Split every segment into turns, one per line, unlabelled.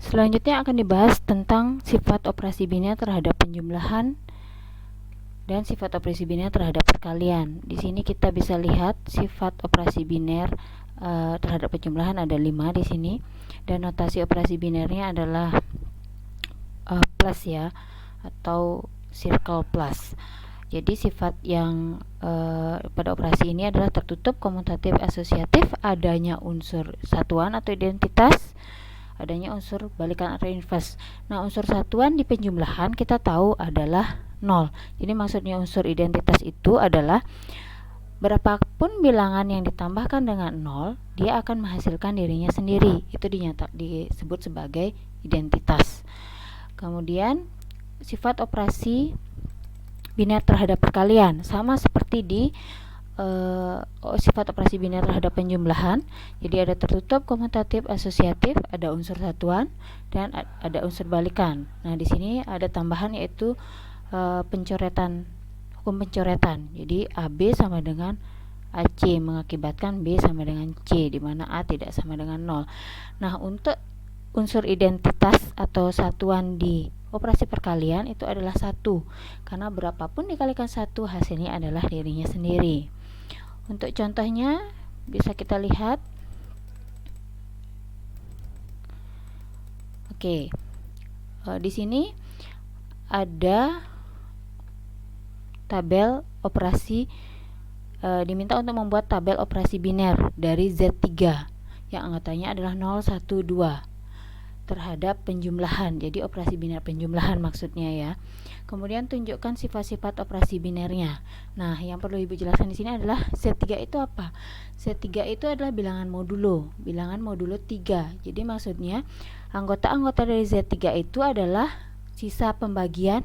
Selanjutnya akan dibahas tentang sifat operasi biner terhadap penjumlahan dan sifat operasi biner terhadap perkalian. Di sini kita bisa lihat sifat operasi biner terhadap penjumlahan ada 5 di sini, dan notasi operasi binernya adalah plus ya, atau circle plus. Jadi sifat yang pada operasi ini adalah tertutup, komutatif, asosiatif, adanya unsur satuan atau identitas, adanya unsur balikan atau inverse. Nah, unsur satuan di penjumlahan kita tahu adalah 0. Jadi maksudnya unsur identitas itu adalah berapapun bilangan yang ditambahkan dengan 0, dia akan menghasilkan dirinya sendiri. Itu disebut sebagai identitas. Kemudian sifat operasi biner terhadap perkalian sama seperti di sifat operasi biner terhadap penjumlahan. Jadi ada tertutup, komutatif, asosiatif, ada unsur satuan dan ada unsur balikan. Nah, di sini ada tambahan yaitu hukum pencoretan. Jadi AB sama dengan AC mengakibatkan B sama dengan C, di mana A tidak sama dengan 0. Nah, untuk unsur identitas atau satuan di operasi perkalian itu adalah 1, karena berapapun dikalikan 1 hasilnya adalah dirinya sendiri. Untuk contohnya bisa kita lihat. Oke, di sini ada tabel operasi, diminta untuk membuat tabel operasi biner dari Z3 yang anggotanya adalah 0, 1, 2 terhadap penjumlahan. Jadi operasi biner penjumlahan maksudnya ya. Kemudian tunjukkan sifat-sifat operasi binernya. Nah, yang perlu Ibu jelaskan di sini adalah Z3 itu apa? Z3 itu adalah bilangan modulo 3. Jadi maksudnya anggota-anggota dari Z3 itu adalah sisa pembagian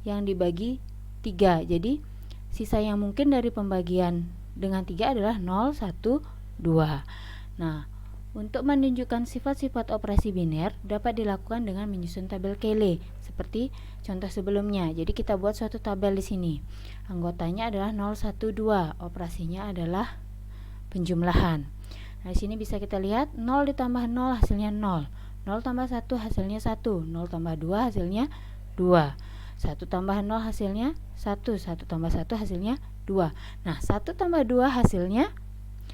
yang dibagi 3. Jadi sisa yang mungkin dari pembagian dengan 3 adalah 0, 1, 2. Nah, untuk menunjukkan sifat-sifat operasi biner dapat dilakukan dengan menyusun tabel Cayley seperti contoh sebelumnya. Jadi kita buat suatu tabel di sini. Anggotanya adalah 0, 1, 2. Operasinya adalah penjumlahan. Nah, di sini bisa kita lihat 0 ditambah 0 hasilnya 0. 0 tambah 1 hasilnya 1. 0 tambah 2 hasilnya 2. 1 tambah 0 hasilnya 1. 1 tambah 1 hasilnya 2. Nah, 1 tambah 2 hasilnya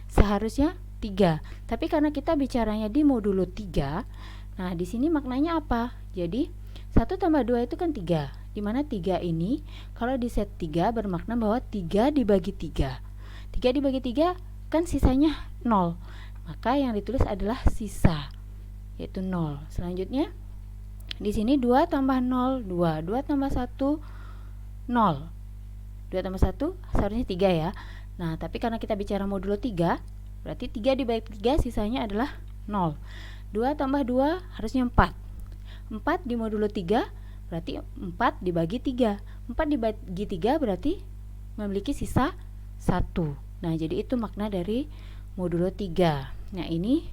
seharusnya 3. Tapi karena kita bicaranya di modulo 3, nah di sini maknanya apa? Jadi 1 tambah 2 itu kan 3. Di mana 3 ini kalau di set 3 bermakna bahwa 3 dibagi 3. 3 dibagi 3 kan sisanya 0. Maka yang ditulis adalah sisa, yaitu 0. Selanjutnya di sini 2 tambah 0, 2. 2 tambah 1, 0. 2 tambah 1 seharusnya 3 ya. Nah, tapi karena kita bicara modulo 3, berarti 3 dibagi 3 sisanya adalah 0. 2 tambah 2 harusnya 4. 4 di modulo 3 berarti 4 dibagi 3. 4 dibagi 3 berarti memiliki sisa 1. Nah, jadi itu makna dari modulo 3. Nah, ini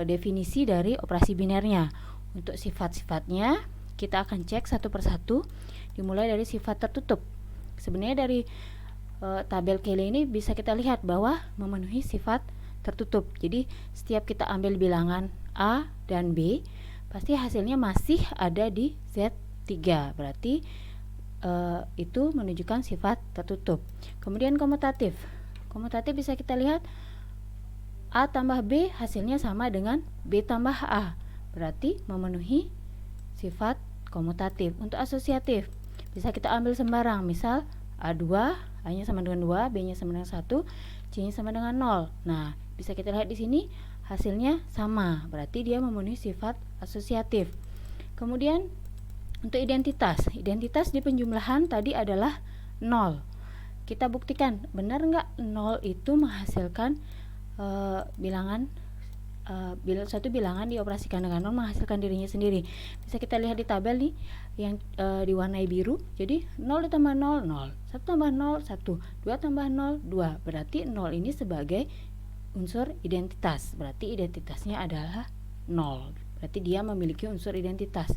definisi dari operasi binernya. Untuk sifat-sifatnya kita akan cek satu persatu, dimulai dari sifat tertutup. Sebenarnya dari tabel Cayley ini bisa kita lihat bahwa memenuhi sifat tertutup. Jadi setiap kita ambil bilangan A dan B, pasti hasilnya masih ada di Z3. Berarti itu menunjukkan sifat tertutup. Kemudian komutatif. Komutatif bisa kita lihat A tambah B hasilnya sama dengan B tambah A. Berarti memenuhi sifat komutatif. Untuk asosiatif bisa kita ambil sembarang. Misal A2, A-nya sama dengan 2, B-nya sama dengan 1, C-nya sama dengan 0. Nah, bisa kita lihat di sini hasilnya sama. Berarti dia memenuhi sifat asosiatif. Kemudian untuk identitas. Identitas di penjumlahan tadi adalah 0. Kita buktikan benar nggak 0 itu menghasilkan suatu bilangan dioperasikan dengan 0 menghasilkan dirinya sendiri. Bisa kita lihat di tabel nih yang diwarnai biru. Jadi 0 ditambah 0, 0. 1 tambah 0, 1. 2 tambah 0, 2. Berarti 0 ini sebagai unsur identitas. Berarti identitasnya adalah 0. Berarti dia memiliki unsur identitas.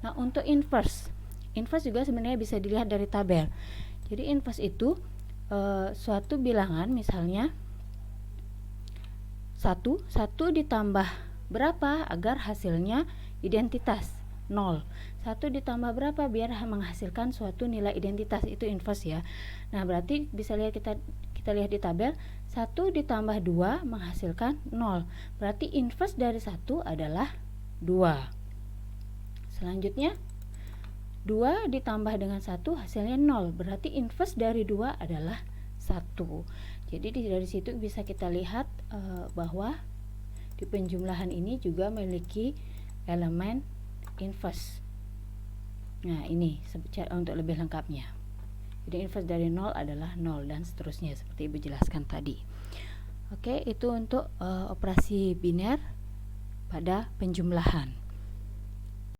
Nah, untuk inverse. Inverse juga sebenarnya bisa dilihat dari tabel. Jadi inverse itu suatu bilangan misalnya 1 ditambah berapa agar hasilnya identitas 0. 1 ditambah berapa biar menghasilkan suatu nilai identitas, itu inverse ya. Nah, berarti bisa lihat kita lihat di tabel 1 ditambah 2 menghasilkan 0. Berarti inverse dari 1 adalah 2. Selanjutnya 2 ditambah dengan 1 hasilnya 0. Berarti inverse dari 2 adalah 1. Jadi dari situ bisa kita lihat bahwa di penjumlahan ini juga memiliki elemen inverse. Nah, ini untuk lebih lengkapnya. Jadi inverse dari 0 adalah 0 dan seterusnya seperti Ibu jelaskan tadi. Oke, itu untuk operasi biner pada penjumlahan.